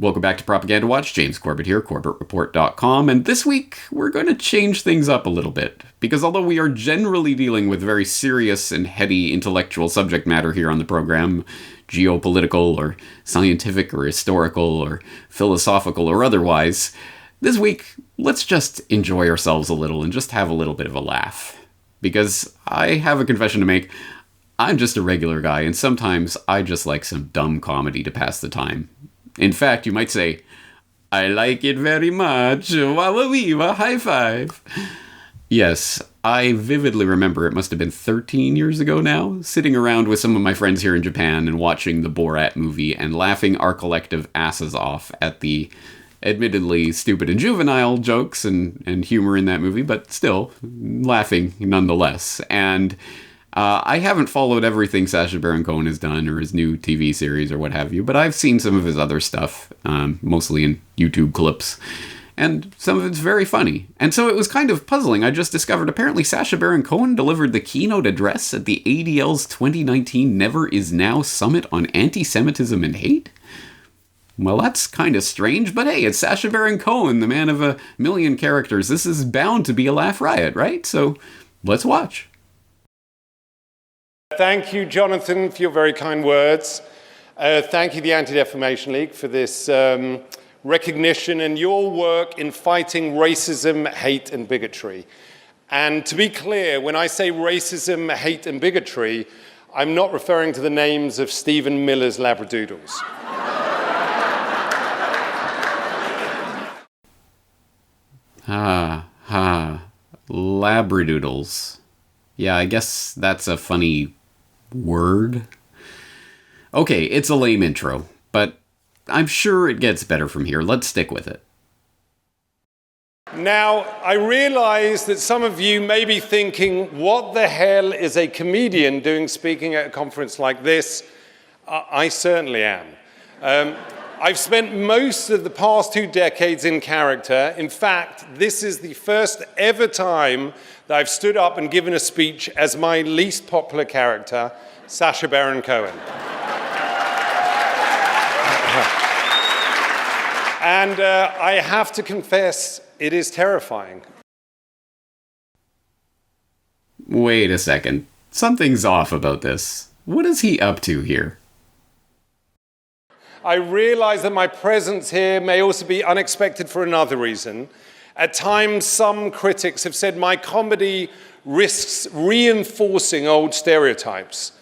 Welcome back to Propaganda Watch. James Corbett here, CorbettReport.com, and this week we're going to change things up a little bit, because although we are generally dealing with very serious and heady intellectual subject matter here on the program, geopolitical or scientific or historical or philosophical or otherwise, this week let's just enjoy ourselves a little and just have a little bit of a laugh. Because I have a confession to make. I'm just a regular guy, and sometimes I just like some dumb comedy to pass the time. In fact, you might say, I like it very much. Wawa-weewa, high five. Yes, I vividly remember it must have been 13 years ago now, sitting around with some of my friends here in Japan and watching the Borat movie and laughing our collective asses off at the admittedly stupid and juvenile jokes and humor in that movie, but still laughing nonetheless. And I haven't followed everything Sacha Baron Cohen has done or his new TV series or what have you, but I've seen some of his other stuff, mostly in YouTube clips, and some of it's very funny. And so it was kind of puzzling. I just discovered apparently Sacha Baron Cohen delivered the keynote address at the ADL's 2019 Never Is Now Summit on Anti-Semitism and Hate. Well, that's kind of strange, but hey, it's Sacha Baron Cohen, the man of a million characters. This is bound to be a laugh riot, right? So let's watch. Thank you, Jonathan, for your very kind words. Thank you, the Anti-Defamation League, for this recognition and your work in fighting racism, hate, and bigotry. And to be clear, when I say racism, hate, and bigotry, I'm not referring to the names of Stephen Miller's Labradoodles. Labradoodles. Yeah, I guess that's a funny word. Okay, it's a lame intro, but I'm sure it gets better from here. Let's stick with it. Now, I realize that some of you may be thinking, what the hell is a comedian doing speaking at a conference like this? I certainly am. I've spent most of the past 2 decades in character. In fact, this is the first ever time that I've stood up and given a speech as my least popular character, Sacha Baron Cohen. And I have to confess, it is terrifying. Wait a second. Something's off about this. What is he up to here? I realize that my presence here may also be unexpected for another reason. At times, some critics have said my comedy risks reinforcing old stereotypes.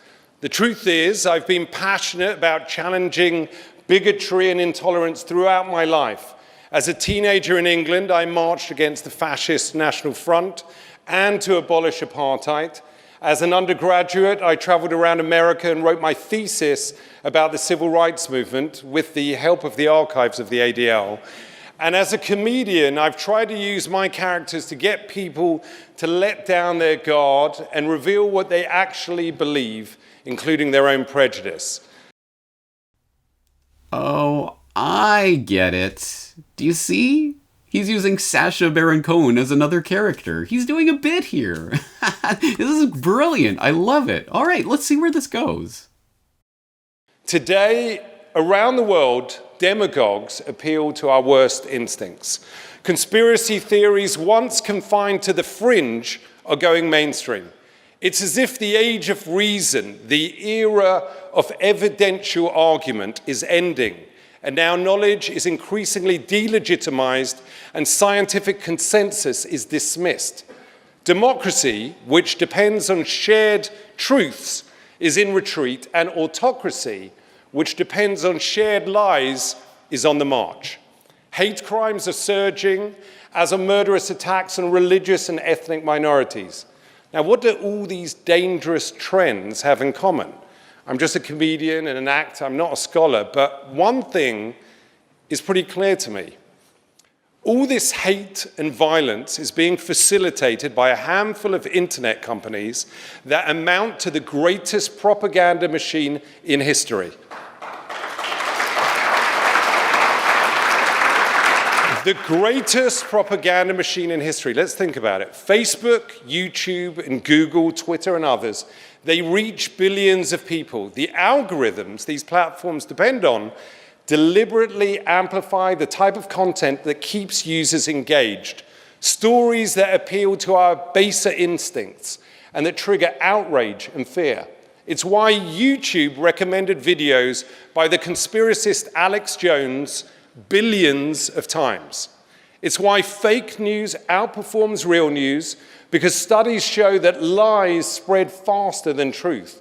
The truth is, I've been passionate about challenging bigotry and intolerance throughout my life. As a teenager in England, I marched against the fascist National Front and to abolish apartheid. As an undergraduate, I traveled around America and wrote my thesis about the civil rights movement with the help of the archives of the ADL. And as a comedian, I've tried to use my characters to get people to let down their guard and reveal what they actually believe, including their own prejudice. Oh, I get it. Do you see? He's using Sacha Baron Cohen as another character. He's doing a bit here. This is brilliant. I love it. All right, let's see where this goes. Today, around the world, demagogues appeal to our worst instincts. Conspiracy theories, once confined to the fringe, are going mainstream. It's as if the age of reason, the era of evidential argument, is ending. And now knowledge is increasingly delegitimized and scientific consensus is dismissed. Democracy, which depends on shared truths, is in retreat, and autocracy, which depends on shared lies, is on the march. Hate crimes are surging, as are murderous attacks on religious and ethnic minorities. Now, what do all these dangerous trends have in common? I'm just a comedian and an actor, I'm not a scholar, but one thing is pretty clear to me. All this hate and violence is being facilitated by a handful of internet companies that amount to the greatest propaganda machine in history. The greatest propaganda machine in history. Let's think about it. Facebook, YouTube, and Google, Twitter, and others, they reach billions of people. The algorithms these platforms depend on deliberately amplify the type of content that keeps users engaged, stories that appeal to our baser instincts and that trigger outrage and fear. It's why YouTube recommended videos by the conspiracist Alex Jones billions of times. It's why fake news outperforms real news, because studies show that lies spread faster than truth.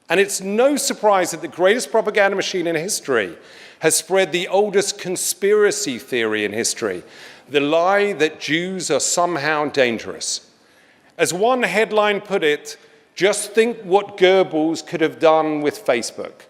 And it's no surprise that the greatest propaganda machine in history has spread the oldest conspiracy theory in history, the lie that Jews are somehow dangerous. As one headline put it, just think what Goebbels could have done with Facebook.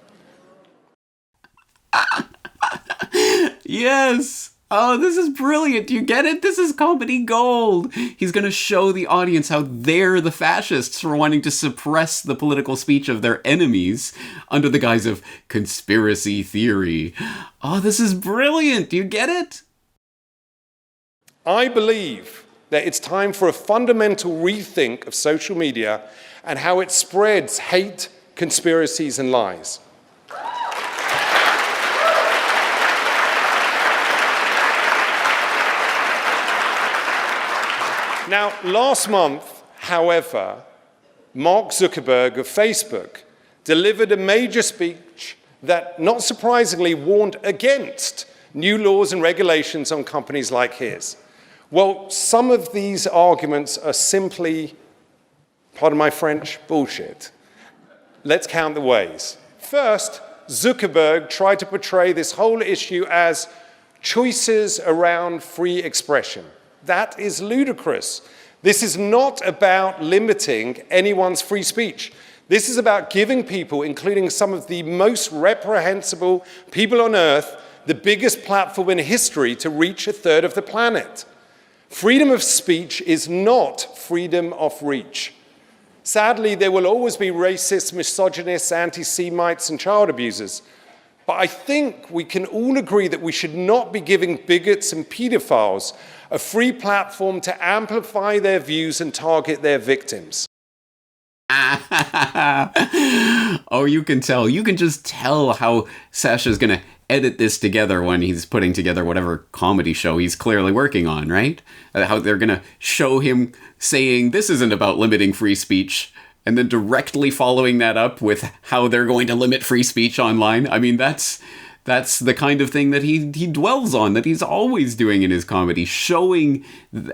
Yes! Oh, this is brilliant. Do you get it? This is comedy gold. He's going to show the audience how they're the fascists for wanting to suppress the political speech of their enemies under the guise of conspiracy theory. Oh, this is brilliant. Do you get it? I believe that it's time for a fundamental rethink of social media and how it spreads hate, conspiracies, and lies. Now, last month, however, Mark Zuckerberg of Facebook delivered a major speech that, not surprisingly, warned against new laws and regulations on companies like his. Well, some of these arguments are simply, pardon my French, bullshit. Let's count the ways. First, Zuckerberg tried to portray this whole issue as choices around free expression. That is ludicrous. This is not about limiting anyone's free speech. This is about giving people, including some of the most reprehensible people on earth, the biggest platform in history to reach a third of the planet. Freedom of speech is not freedom of reach. Sadly, there will always be racists, misogynists, anti-Semites, and child abusers. But I think we can all agree that we should not be giving bigots and pedophiles a free platform to amplify their views and target their victims. Oh, you can tell. You can just tell how Sacha's going to edit this together when he's putting together whatever comedy show he's clearly working on, right? How they're going to show him saying this isn't about limiting free speech, and then directly following that up with how they're going to limit free speech online. I mean, that's the kind of thing that he dwells on, that he's always doing in his comedy, showing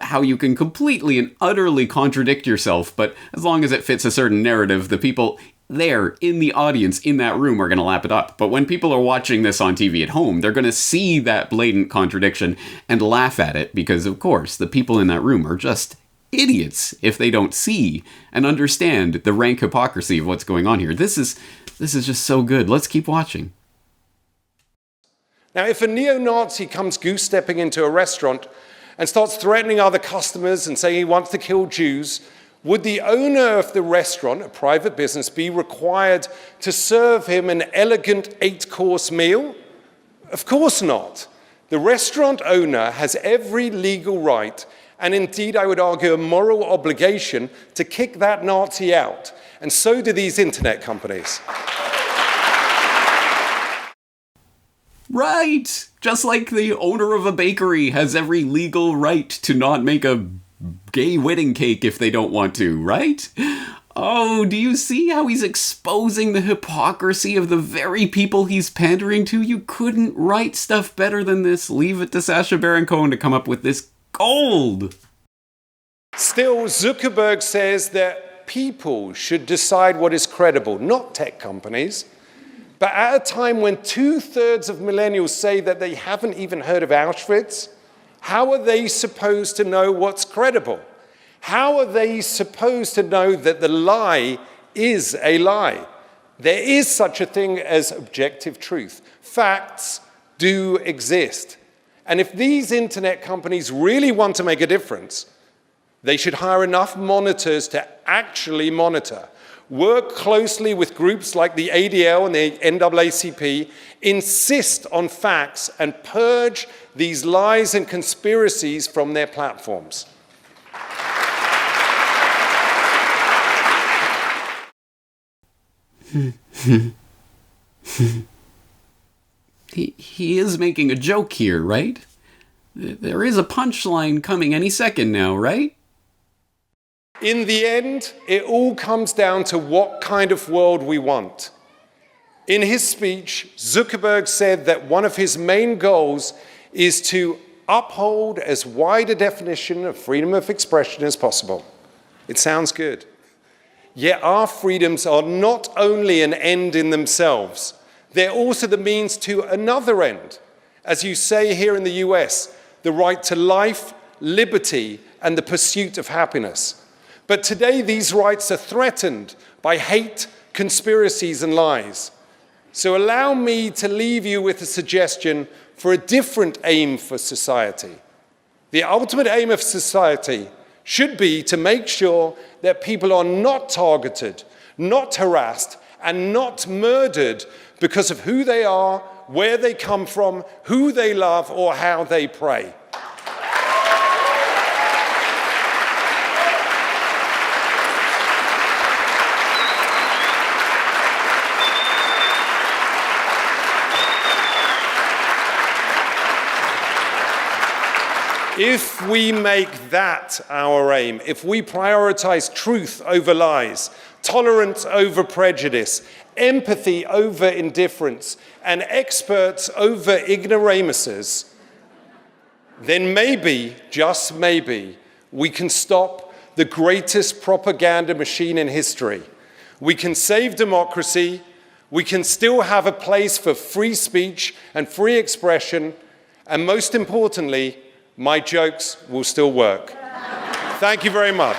how you can completely and utterly contradict yourself, but as long as it fits a certain narrative, the people there in the audience in that room are going to lap it up. But when people are watching this on TV at home, they're going to see that blatant contradiction and laugh at it because, of course, the people in that room are just idiots if they don't see and understand the rank hypocrisy of what's going on here. This is just so good. Let's keep watching. Now, if a neo-Nazi comes goose-stepping into a restaurant and starts threatening other customers and saying he wants to kill Jews, would the owner of the restaurant, a private business, be required to serve him an elegant 8-course meal? Of course not. The restaurant owner has every legal right, and indeed, I would argue, a moral obligation to kick that Nazi out. And so do these internet companies. Right! Just like the owner of a bakery has every legal right to not make a gay wedding cake if they don't want to, right? Oh, do you see how he's exposing the hypocrisy of the very people he's pandering to? You couldn't write stuff better than this. Leave it to Sacha Baron Cohen to come up with this gold. Still, Zuckerberg says that people should decide what is credible, not tech companies. But at a time when 2/3 of millennials say that they haven't even heard of Auschwitz, how are they supposed to know what's credible? How are they supposed to know that the lie is a lie? There is such a thing as objective truth. Facts do exist. And if these internet companies really want to make a difference, they should hire enough monitors to actually monitor. Work closely with groups like the ADL and the NAACP, insist on facts, and purge these lies and conspiracies from their platforms. he is making a joke here, right? There is a punchline coming any second now, right? In the end, it all comes down to what kind of world we want. In his speech, Zuckerberg said that one of his main goals is to uphold as wide a definition of freedom of expression as possible. It sounds good. Yet our freedoms are not only an end in themselves, they're also the means to another end. As you say here in the US, the right to life, liberty, and the pursuit of happiness. But today these rights are threatened by hate, conspiracies, and lies. So allow me to leave you with a suggestion for a different aim for society. The ultimate aim of society should be to make sure that people are not targeted, not harassed, and not murdered because of who they are, where they come from, who they love, or how they pray. If we make that our aim, if we prioritize truth over lies, tolerance over prejudice, empathy over indifference, and experts over ignoramuses, then maybe, just maybe, we can stop the greatest propaganda machine in history. We can save democracy. We can still have a place for free speech and free expression. And most importantly, my jokes will still work. Thank you very much.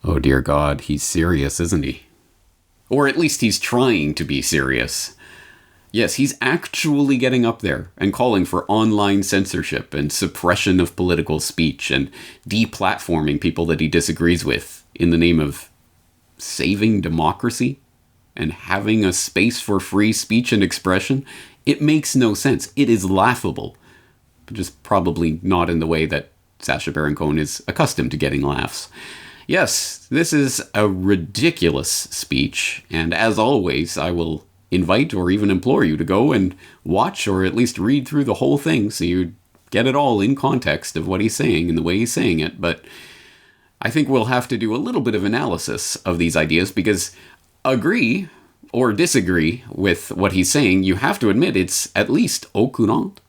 Oh dear God, he's serious, isn't he? Or at least he's trying to be serious. Yes, he's actually getting up there and calling for online censorship and suppression of political speech and deplatforming people that he disagrees with in the name of saving democracy and having a space for free speech and expression. It makes no sense. It is laughable, but just probably not in the way that Sacha Baron Cohen is accustomed to getting laughs. Yes, this is a ridiculous speech, and as always, I will invite or even implore you to go and watch or at least read through the whole thing so you get it all in context of what he's saying and the way he's saying it. But I think we'll have to do a little bit of analysis of these ideas because agree or disagree with what he's saying, you have to admit it's at least au courant.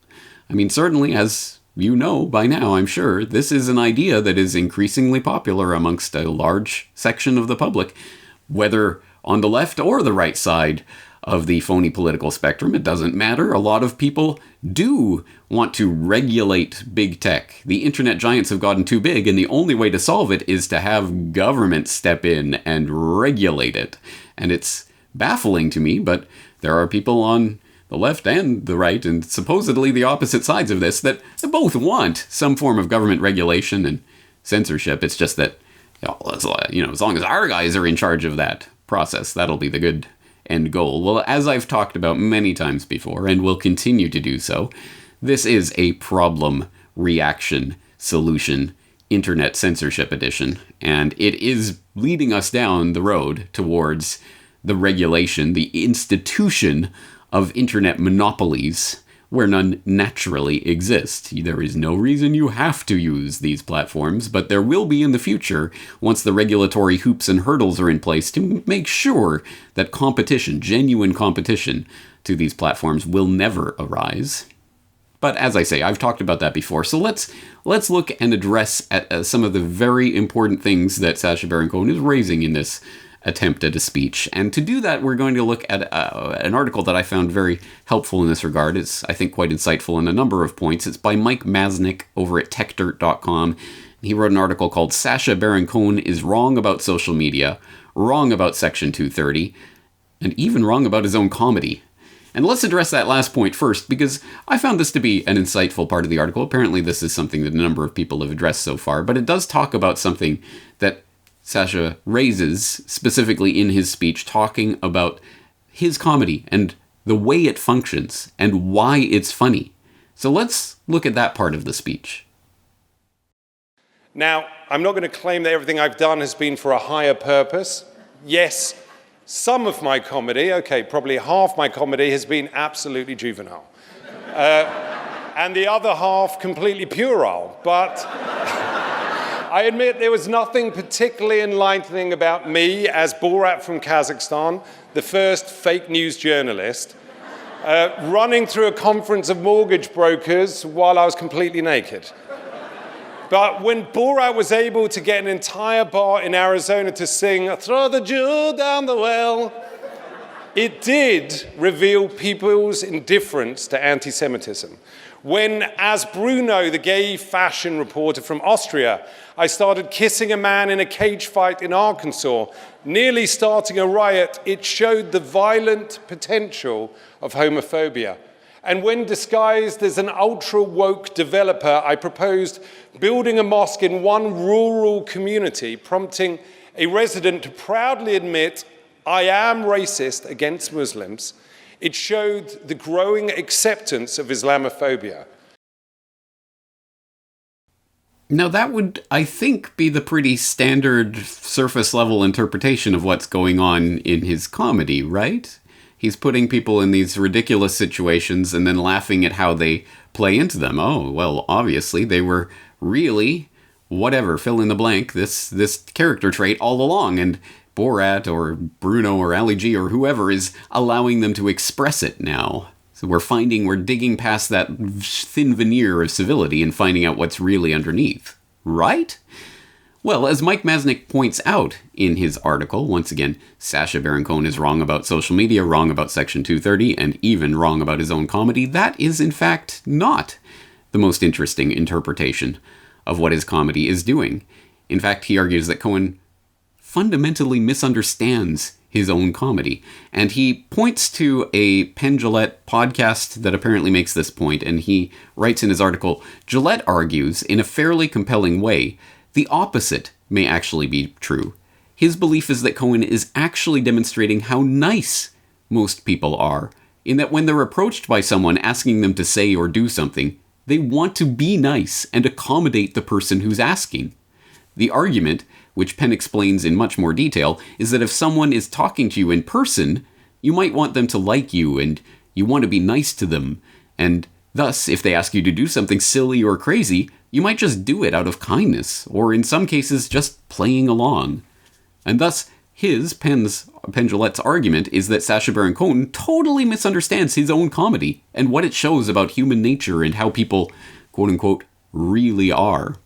I mean, certainly, as you know by now, I'm sure, this is an idea that is increasingly popular amongst a large section of the public, whether on the left or the right side of the phony political spectrum. It doesn't matter. A lot of people do want to regulate big tech. The internet giants have gotten too big, and the only way to solve it is to have government step in and regulate it. And it's baffling to me, but there are people on the left and the right, and supposedly the opposite sides of this, that both want some form of government regulation and censorship. It's just that, as long as our guys are in charge of that process, that'll be the good end goal. Well, as I've talked about many times before, and will continue to do so, this is a problem, reaction, solution, internet censorship edition, and it is leading us down the road towards the regulation, the institution of internet monopolies, where none naturally exist. There is no reason you have to use these platforms, but there will be in the future once the regulatory hoops and hurdles are in place to make sure that competition, genuine competition to these platforms will never arise. But as I say, I've talked about that before, so let's look and address at some of the very important things that Sacha Baron Cohen is raising in this attempt at a speech. And to do that, we're going to look at an article that I found very helpful in this regard. It's, I think, quite insightful in a number of points. It's by Mike Masnick over at techdirt.com. He wrote an article called Sacha Baron Cohen is wrong about social media, wrong about Section 230, and even wrong about his own comedy. And let's address that last point first, because I found this to be an insightful part of the article. Apparently this is something that a number of people have addressed so far, but it does talk about something that Sacha raises specifically in his speech, talking about his comedy and the way it functions and why it's funny. So let's look at that part of the speech. Now, I'm not going to claim that everything I've done has been for a higher purpose. Yes, some of my comedy, okay, probably half my comedy has been absolutely juvenile. And the other half completely puerile. But I admit there was nothing particularly enlightening about me as Borat from Kazakhstan, the first fake news journalist, running through a conference of mortgage brokers while I was completely naked. But when Borat was able to get an entire bar in Arizona to sing, "Throw the Jew down the well," it did reveal people's indifference to anti-Semitism. When, as Bruno, the gay fashion reporter from Austria, I started kissing a man in a cage fight in Arkansas, nearly starting a riot, it showed the violent potential of homophobia. And when disguised as an ultra-woke developer, I proposed building a mosque in one rural community, prompting a resident to proudly admit, "I am racist against Muslims," it showed the growing acceptance of Islamophobia. Now, that would, I think, be the pretty standard surface-level interpretation of what's going on in his comedy, right? He's putting people in these ridiculous situations and then laughing at how they play into them. Oh, well, obviously, they were really, whatever, fill in the blank, this character trait all along, and Borat or Bruno or Ali G or whoever is allowing them to express it now. So we're digging past that thin veneer of civility and finding out what's really underneath. Right? Well, as Mike Masnick points out in his article, once again, Sacha Baron Cohen is wrong about social media, wrong about Section 230, and even wrong about his own comedy. That is, in fact, not the most interesting interpretation of what his comedy is doing. In fact, he argues that Cohen fundamentally misunderstands his own comedy. And he points to a Penn Jillette podcast that apparently makes this point, and he writes in his article, Jillette argues, in a fairly compelling way, the opposite may actually be true. His belief is that Cohen is actually demonstrating how nice most people are, in that when they're approached by someone asking them to say or do something, they want to be nice and accommodate the person who's asking. The argument, which Penn explains in much more detail, is that if someone is talking to you in person, you might want them to like you and you want to be nice to them, and thus, if they ask you to do something silly or crazy, you might just do it out of kindness, or in some cases, just playing along. And thus, Penn Jillette's argument is that Sacha Baron Cohen totally misunderstands his own comedy and what it shows about human nature and how people, quote-unquote, really are.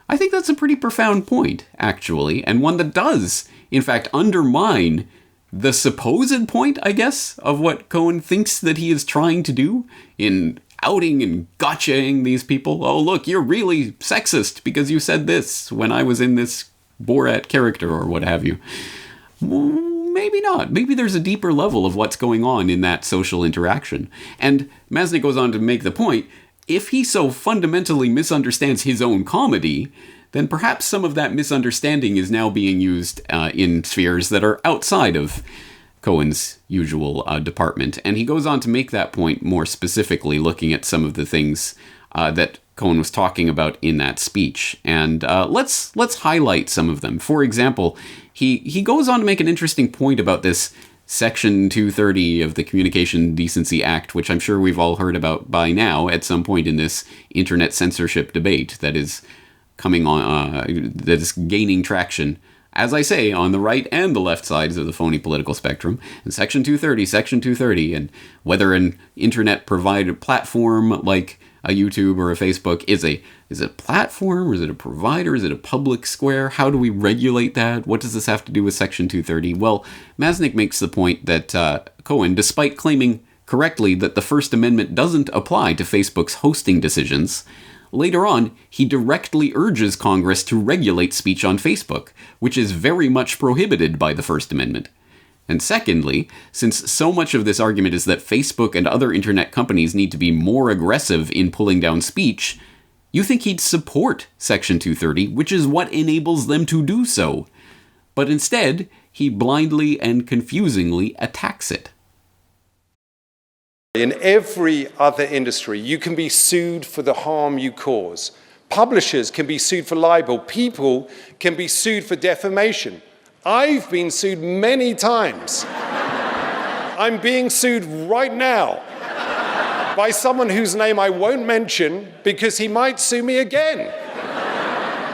I think that's a pretty profound point, actually, and one that does, in fact, undermine the supposed point, I guess, of what Cohen thinks that he is trying to do in outing and gotchaing these people. Oh, look, you're really sexist because you said this when I was in this Borat character or what have you. Well, maybe not. Maybe there's a deeper level of what's going on in that social interaction. And Masnick goes on to make the point, if he so fundamentally misunderstands his own comedy, then perhaps some of that misunderstanding is now being used in spheres that are outside of Cohen's usual department. And he goes on to make that point more specifically, looking at some of the things that Cohen was talking about in that speech. And let's highlight some of them. For example, he goes on to make an interesting point about this Section 230 of the Communication Decency Act, which I'm sure we've all heard about by now at some point in this internet censorship debate that is coming on, that is gaining traction, as I say, on the right and the left sides of the phony political spectrum. And Section 230, and whether an internet provider platform like a YouTube or a Facebook is a platform, or is it a provider, is it a public square? How do we regulate that? What does this have to do with Section 230? Well, Masnick makes the point that Cohen, despite claiming correctly that the First Amendment doesn't apply to Facebook's hosting decisions, later on, he directly urges Congress to regulate speech on Facebook, which is very much prohibited by the First Amendment. And secondly, since so much of this argument is that Facebook and other internet companies need to be more aggressive in pulling down speech, you think he'd support Section 230, which is what enables them to do so. But instead, he blindly and confusingly attacks it. In every other industry, you can be sued for the harm you cause. Publishers can be sued for libel. People can be sued for defamation. I've been sued many times. I'm being sued right now by someone whose name I won't mention because he might sue me again.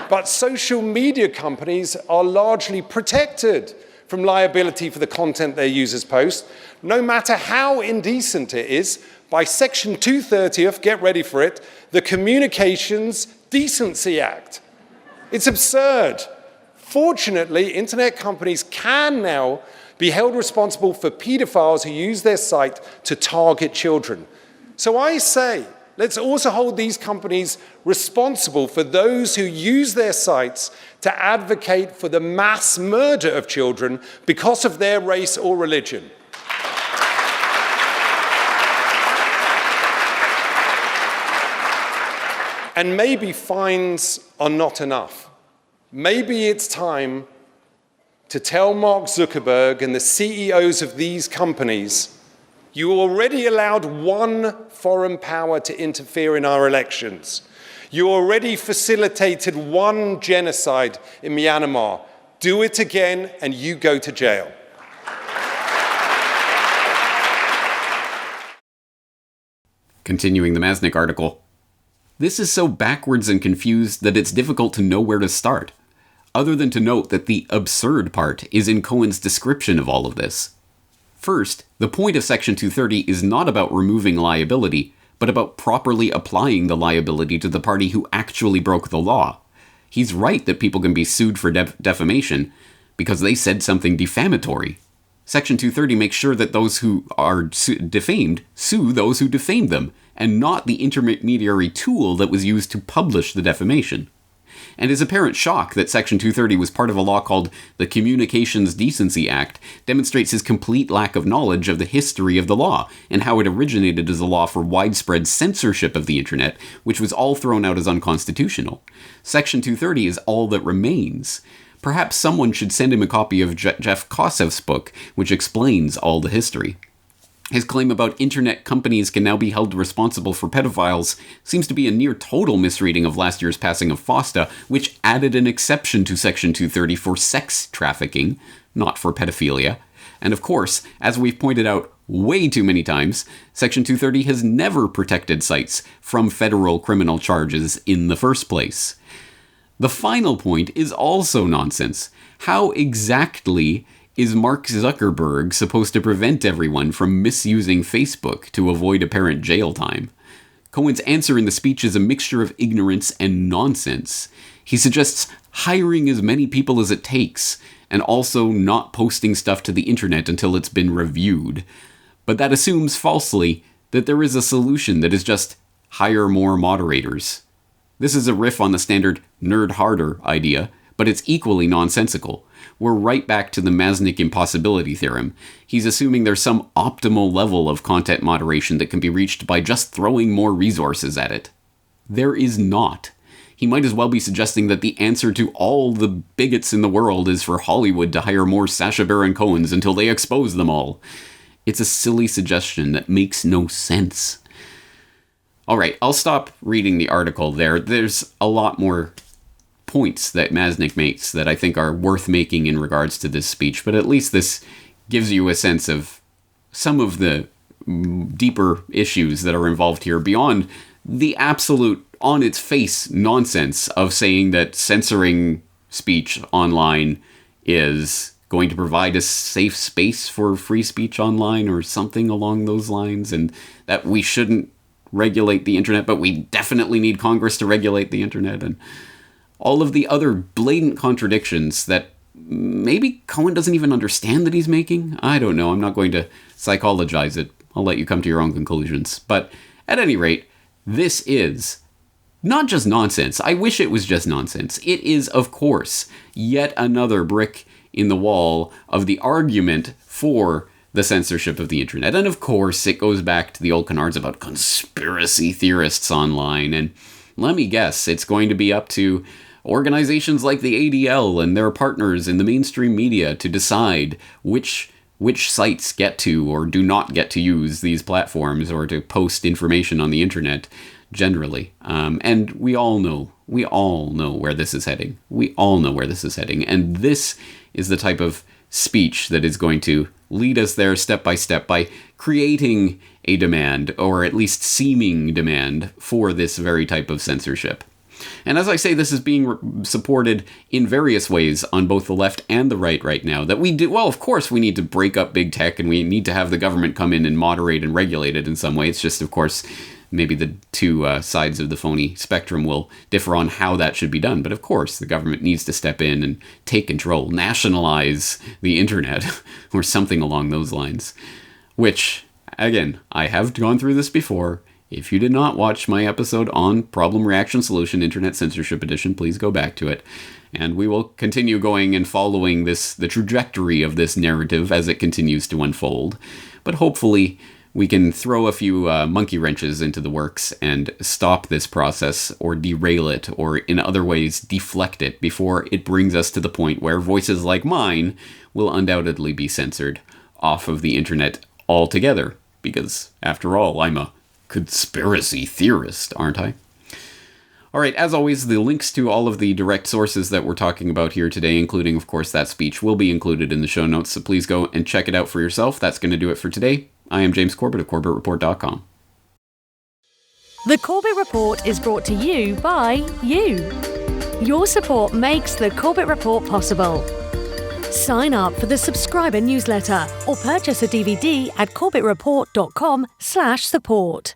But social media companies are largely protected from liability for the content their users post, no matter how indecent it is, by Section 230 of, get ready for it, the Communications Decency Act. It's absurd. Fortunately, internet companies can now be held responsible for pedophiles who use their site to target children. So I say, let's also hold these companies responsible for those who use their sites to advocate for the mass murder of children because of their race or religion. And maybe fines are not enough. Maybe it's time to tell Mark Zuckerberg and the CEOs of these companies, you already allowed one foreign power to interfere in our elections. You already facilitated one genocide in Myanmar. Do it again and you go to jail. Continuing the Masnick article. This is so backwards and confused that it's difficult to know where to start, other than to note that the absurd part is in Cohen's description of all of this. First, the point of Section 230 is not about removing liability, but about properly applying the liability to the party who actually broke the law. He's right that people can be sued for defamation because they said something defamatory. Section 230 makes sure that those who are defamed sue those who defamed them, and not the intermediary tool that was used to publish the defamation. And his apparent shock that Section 230 was part of a law called the Communications Decency Act demonstrates his complete lack of knowledge of the history of the law and how it originated as a law for widespread censorship of the internet, which was all thrown out as unconstitutional. Section 230 is all that remains. Perhaps someone should send him a copy of Jeff Koseff's book, which explains all the history. His claim about internet companies can now be held responsible for pedophiles seems to be a near total misreading of last year's passing of FOSTA, which added an exception to Section 230 for sex trafficking, not for pedophilia. And of course, as we've pointed out way too many times, Section 230 has never protected sites from federal criminal charges in the first place. The final point is also nonsense. How exactly is Mark Zuckerberg supposed to prevent everyone from misusing Facebook to avoid apparent jail time? Cohen's answer in the speech is a mixture of ignorance and nonsense. He suggests hiring as many people as it takes, and also not posting stuff to the internet until it's been reviewed. But that assumes falsely that there is a solution that is just hire more moderators. This is a riff on the standard nerd harder idea, but it's equally nonsensical. We're right back to the Masnick impossibility theorem. He's assuming there's some optimal level of content moderation that can be reached by just throwing more resources at it. There is not. He might as well be suggesting that the answer to all the bigots in the world is for Hollywood to hire more Sacha Baron Cohens until they expose them all. It's a silly suggestion that makes no sense. Alright, I'll stop reading the article there. There's a lot more points that Masnick makes that I think are worth making in regards to this speech, but at least this gives you a sense of some of the deeper issues that are involved here beyond the absolute, on its face, nonsense of saying that censoring speech online is going to provide a safe space for free speech online or something along those lines, and that we shouldn't regulate the internet, but we definitely need Congress to regulate the internet, and all of the other blatant contradictions that maybe Cohen doesn't even understand that he's making. I don't know. I'm not going to psychologize it. I'll let you come to your own conclusions. But at any rate, this is not just nonsense. I wish it was just nonsense. It is, of course, yet another brick in the wall of the argument for the censorship of the internet. And of course, it goes back to the old canards about conspiracy theorists online. And let me guess, it's going to be up to organizations like the ADL and their partners in the mainstream media to decide which sites get to or do not get to use these platforms or to post information on the internet generally. And we all know We all know where this is heading. We all know where this is heading. And this is the type of speech that is going to lead us there step by step by creating a demand, or at least seeming demand, for this very type of censorship. And as I say, this is being supported in various ways on both the left and the right now. That we do, well, of course, we need to break up big tech and we need to have the government come in and moderate and regulate it in some way. It's just, of course, maybe the two sides of the phony spectrum will differ on how that should be done. But of course, the government needs to step in and take control, nationalize the internet, or something along those lines. Which, again, I have gone through this before. If you did not watch my episode on Problem Reaction Solution Internet Censorship Edition, please go back to it. And we will continue going and following the trajectory of this narrative as it continues to unfold. But hopefully we can throw a few monkey wrenches into the works and stop this process, or derail it, or in other ways deflect it before it brings us to the point where voices like mine will undoubtedly be censored off of the internet altogether. Because, after all, I'm a conspiracy theorist, aren't I? Alright, as always, the links to all of the direct sources that we're talking about here today, including, of course, that speech, will be included in the show notes, so please go and check it out for yourself. That's going to do it for today. I am James Corbett of CorbettReport.com. The Corbett Report is brought to you by you. Your support makes the Corbett Report possible. Sign up for the subscriber newsletter or purchase a DVD at corbettreport.com/support.